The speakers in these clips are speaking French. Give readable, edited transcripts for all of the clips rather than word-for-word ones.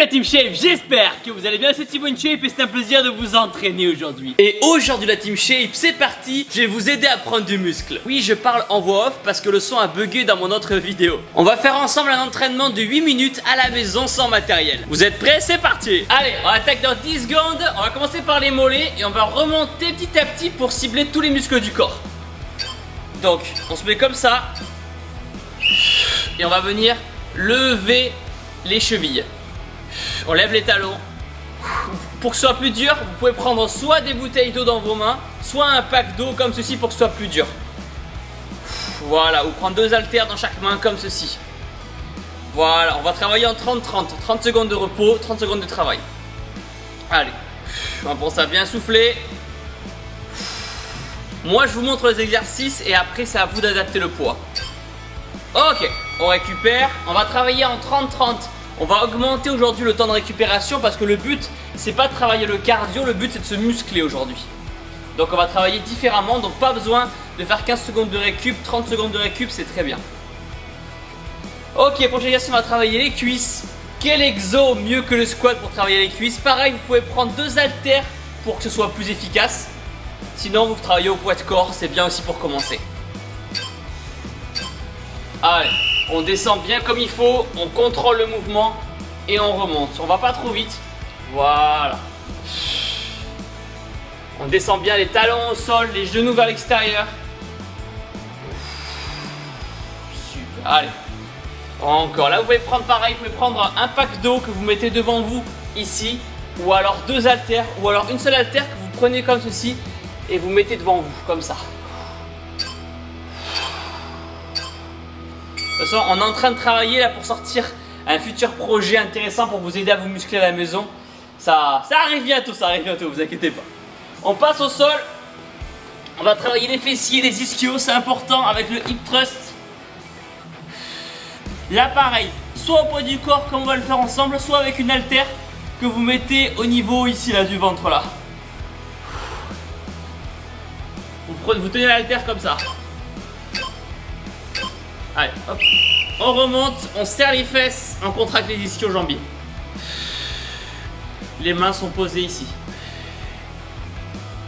la Team Shape, j'espère que vous allez bien, c'est Thibaut Shape et c'est un plaisir de vous entraîner aujourd'hui. Et aujourd'hui la Team Shape, c'est parti, je vais vous aider à prendre du muscle. Oui, je parle en voix off parce que le son a bugué dans mon autre vidéo. On va faire ensemble un entraînement de 8 minutes à la maison sans matériel. Vous êtes prêts? C'est parti. Allez, on attaque dans 10 secondes, on va commencer par les mollets et on va remonter petit à petit pour cibler tous les muscles du corps. Donc, on se met comme ça et on va venir lever les chevilles. On lève les talons. Pour que ce soit plus dur, vous pouvez prendre soit des bouteilles d'eau dans vos mains, soit un pack d'eau comme ceci pour que ce soit plus dur. Voilà, ou prendre 2 haltères dans chaque main comme ceci. Voilà, on va travailler en 30-30. 30 secondes de repos, 30 secondes de travail. Allez, on pense à bien souffler. Moi je vous montre les exercices et après c'est à vous d'adapter le poids. Ok, on récupère, on va travailler en 30-30. On va augmenter aujourd'hui le temps de récupération parce que le but c'est pas de travailler le cardio, le but c'est de se muscler aujourd'hui. Donc on va travailler différemment, donc pas besoin de faire 15 secondes de récup, 30 secondes de récup, c'est très bien. Ok, prochain exercice, on va travailler les cuisses. Quel exo mieux que le squat pour travailler les cuisses? Pareil, vous pouvez prendre 2 haltères pour que ce soit plus efficace. Sinon vous travaillez au poids de corps, c'est bien aussi pour commencer. Allez, on descend bien comme il faut, on contrôle le mouvement et on remonte. On va pas trop vite. Voilà. On descend bien les talons au sol, les genoux vers l'extérieur. Super, allez. Encore, là vous pouvez prendre pareil, vous pouvez prendre un pack d'eau que vous mettez devant vous ici, ou alors 2 haltères, ou alors une seule haltère que vous prenez comme ceci et vous mettez devant vous, comme ça. De toute façon, on est en train de travailler là pour sortir un futur projet intéressant pour vous aider à vous muscler à la maison. Ça arrive bientôt, vous inquiétez pas. On passe au sol. On va travailler les fessiers, les ischios, c'est important avec le hip thrust. Là pareil, soit au poids du corps comme on va le faire ensemble, soit avec une haltère que vous mettez au niveau ici là du ventre là. Vous tenez l'haltère comme ça. Allez, hop. On remonte, on serre les fesses, on contracte les ischio-jambiers. Les mains sont posées ici.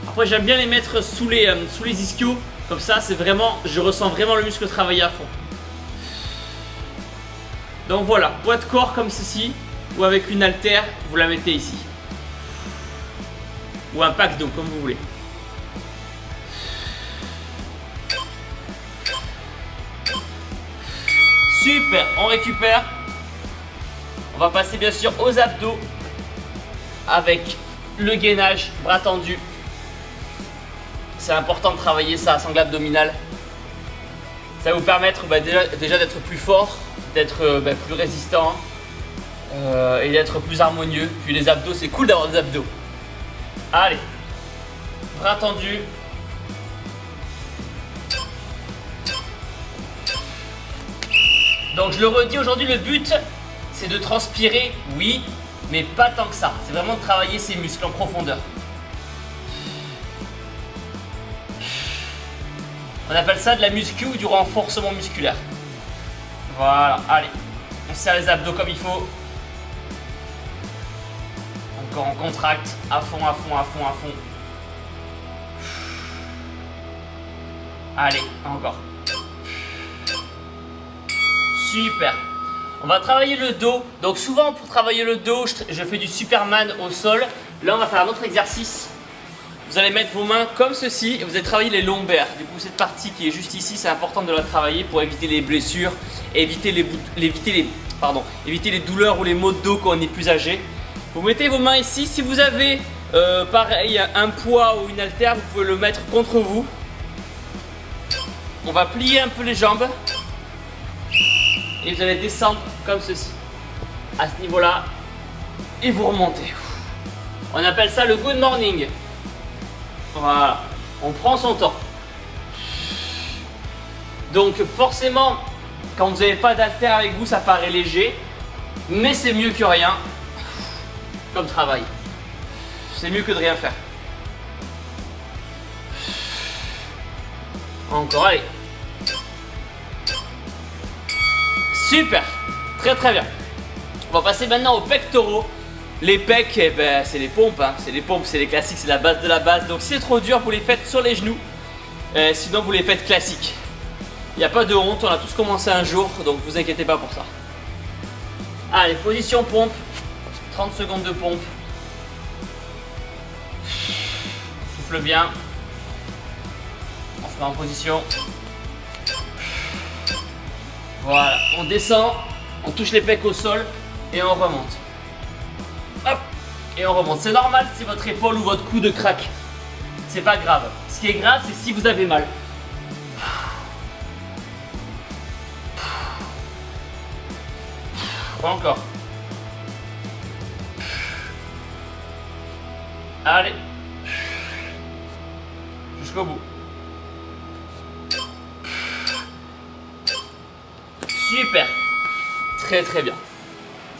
Après j'aime bien les mettre sous les ischios, comme ça c'est vraiment, je ressens vraiment le muscle travailler à fond. Donc voilà, poids de corps comme ceci, ou avec une haltère, vous la mettez ici. Ou un pack d'eau, comme vous voulez. Super, on récupère. On va passer bien sûr aux abdos avec le gainage, bras tendus. C'est important de travailler ça, sangle abdominale. Ça va vous permettre déjà d'être plus fort, d'être plus résistant et d'être plus harmonieux. Puis les abdos, c'est cool d'avoir des abdos. Allez, bras tendus. Donc je le redis, aujourd'hui le but c'est de transpirer, oui, mais pas tant que ça. C'est vraiment de travailler ses muscles en profondeur. On appelle ça de la muscu ou du renforcement musculaire. Voilà, allez, on serre les abdos comme il faut. Encore on contracte à fond, à fond, à fond, à fond. Allez, encore. Super. On va travailler le dos. Donc souvent pour travailler le dos, je fais du Superman au sol. Là on va faire un autre exercice. Vous allez mettre vos mains comme ceci et vous allez travailler les lombaires. Du coup cette partie qui est juste ici, c'est important de la travailler pour éviter les blessures, éviter les douleurs ou les maux de dos quand on est plus âgé. Vous mettez vos mains ici. Si vous avez pareil un poids ou une haltère, vous pouvez le mettre contre vous. On va plier un peu les jambes. Et vous allez descendre comme ceci, à ce niveau-là, et vous remontez. On appelle ça le good morning. Voilà, on prend son temps. Donc forcément, quand vous n'avez pas d'haltère avec vous, ça paraît léger, mais c'est mieux que rien comme travail. C'est mieux que de rien faire. Encore, allez. Super, très très bien. On va passer maintenant aux pectoraux. Les pecs, eh ben, c'est les pompes, hein. C'est les pompes, c'est les classiques, c'est la base de la base. Donc si c'est trop dur, vous les faites sur les genoux. Sinon vous les faites classiques. Il n'y a pas de honte, on a tous commencé un jour, donc vous inquiétez pas pour ça. Allez, position pompe. 30 secondes de pompe. Souffle bien. On se met en position. Voilà, on descend, on touche les pecs au sol et on remonte. Hop, et on remonte. C'est normal si votre épaule ou votre coude craque. C'est pas grave. Ce qui est grave, c'est si vous avez mal. Encore. Allez. Jusqu'au bout. Super. Très très bien.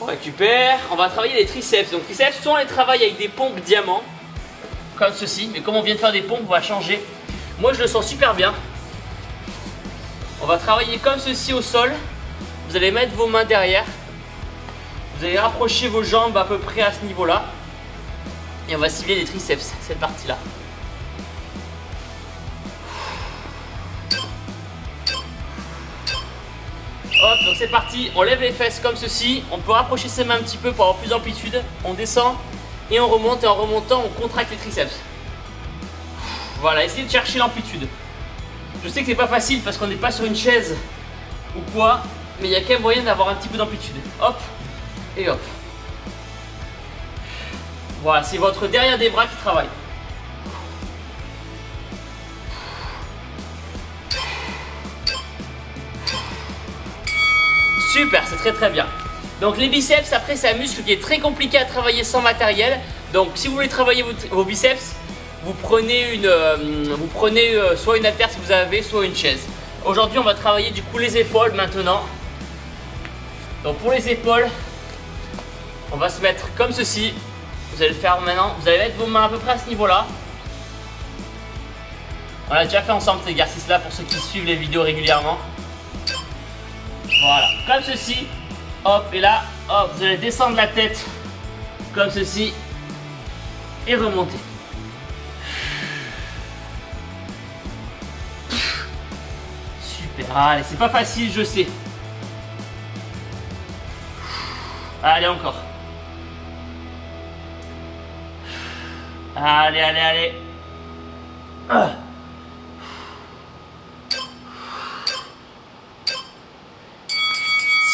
On récupère. On va travailler les triceps. Donc triceps, soit on les travaille avec des pompes diamants, comme ceci. Mais comme on vient de faire des pompes, on va changer. Moi je le sens super bien. On va travailler comme ceci au sol. Vous allez mettre vos mains derrière. Vous allez rapprocher vos jambes à peu près à ce niveau-là. Et on va cibler les triceps, cette partie-là. Hop, donc c'est parti. On lève les fesses comme ceci. On peut rapprocher ses mains un petit peu pour avoir plus d'amplitude. On descend et on remonte. Et en remontant, on contracte les triceps. Voilà, essayez de chercher l'amplitude. Je sais que c'est pas facile parce qu'on n'est pas sur une chaise ou quoi. Mais il y a quand même moyen d'avoir un petit peu d'amplitude. Hop. Et hop. Voilà, c'est votre derrière des bras qui travaille. Super, c'est très très bien. Donc les biceps, après c'est un muscle qui est très compliqué à travailler sans matériel. Donc si vous voulez travailler vos biceps, vous prenez soit une haltère si vous avez, soit une chaise. Aujourd'hui on va travailler du coup les épaules maintenant. Donc pour les épaules, on va se mettre comme ceci. Vous allez le faire maintenant. Vous allez mettre vos mains à peu près à ce niveau-là. On a déjà fait ensemble cet exercice-là pour ceux qui suivent les vidéos régulièrement. Voilà, comme ceci. Hop, et là, hop, vous allez descendre la tête comme ceci et remonter. Super. Allez, c'est pas facile, je sais. Allez, encore. Allez, allez, allez.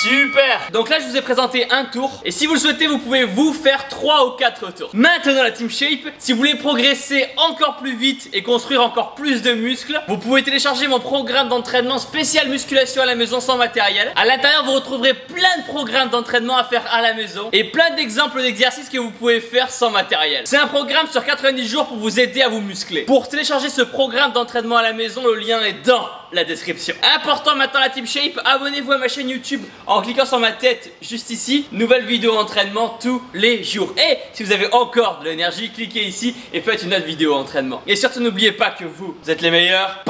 Super. Donc là je vous ai présenté un tour. Et si vous le souhaitez vous pouvez vous faire 3 ou 4 tours. Maintenant la Team Shape, si vous voulez progresser encore plus vite et construire encore plus de muscles, vous pouvez télécharger mon programme d'entraînement spécial musculation à la maison sans matériel. À l'intérieur vous retrouverez plein de programmes d'entraînement à faire à la maison et plein d'exemples d'exercices que vous pouvez faire sans matériel. C'est un programme sur 90 jours pour vous aider à vous muscler. Pour télécharger ce programme d'entraînement à la maison, le lien est dans la description. Important maintenant la Team Shape, abonnez-vous à ma chaîne YouTube en cliquant sur ma tête juste ici. Nouvelle vidéo entraînement tous les jours. Et si vous avez encore de l'énergie, cliquez ici et faites une autre vidéo entraînement. Et surtout n'oubliez pas que vous êtes les meilleurs.